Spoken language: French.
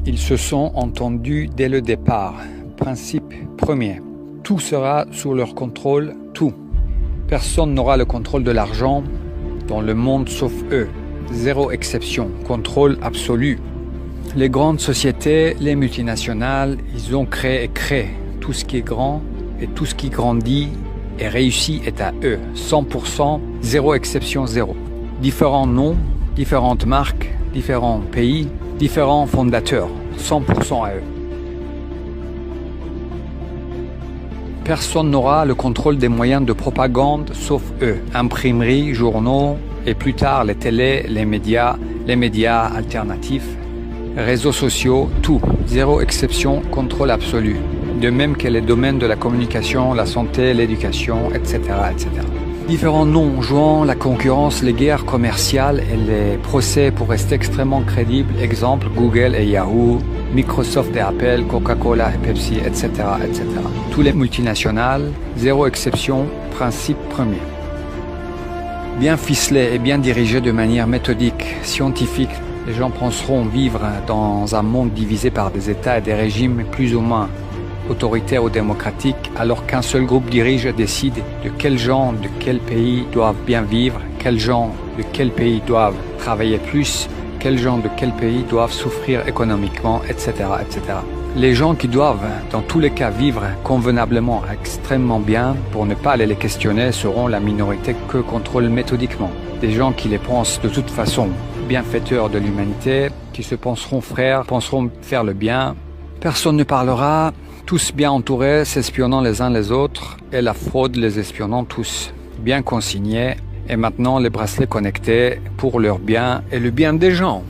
Ils se sont entendus dès le départ. Principe premier. Tout sera sous leur contrôle, tout. Personne n'aura le contrôle de l'argent dans le monde sauf eux. Zéro exception. Contrôle absolu. Les grandes sociétés, les multinationales, ils ont créé et créent. Tout ce qui est grand et tout ce qui grandit et réussit est à eux. 100%, zéro exception, zéro. Différents noms, différentes marques, différents pays, différents fondateurs. 100% à eux. Personne n'aura le contrôle des moyens de propagande sauf eux. Imprimeries, journaux et plus tard les télés, les médias alternatifs, réseaux sociaux, tout. Zéro exception, contrôle absolu. De même que les domaines de la communication, la santé, l'éducation, etc., etc. Différents noms jouant la concurrence, les guerres commerciales et les procès pour rester extrêmement crédibles. Exemple, Google et Yahoo, Microsoft et Apple, Coca-Cola et Pepsi, etc., etc. Tous les multinationales, zéro exception, principe premier. Bien ficelés et bien dirigés de manière méthodique, scientifique, les gens penseront vivre dans un monde divisé par des États et des régimes plus ou moins autoritaires ou démocratiques, alors qu'un seul groupe dirige et décide de quels gens, de quel pays doivent bien vivre, quels gens de quel pays doivent travailler plus, quels gens de quel pays doivent souffrir économiquement, etc., etc. Les gens qui doivent, dans tous les cas, vivre convenablement, extrêmement bien, pour ne pas aller les questionner, seront la minorité que contrôlent méthodiquement. Des gens qui les pensent de toute façon bienfaiteurs de l'humanité, qui se penseront frères, penseront faire le bien. Personne ne parlera, tous bien entourés, s'espionnant les uns les autres, et la fraude les espionnant tous, bien consignés, et maintenant les bracelets connectés pour leur bien et le bien des gens.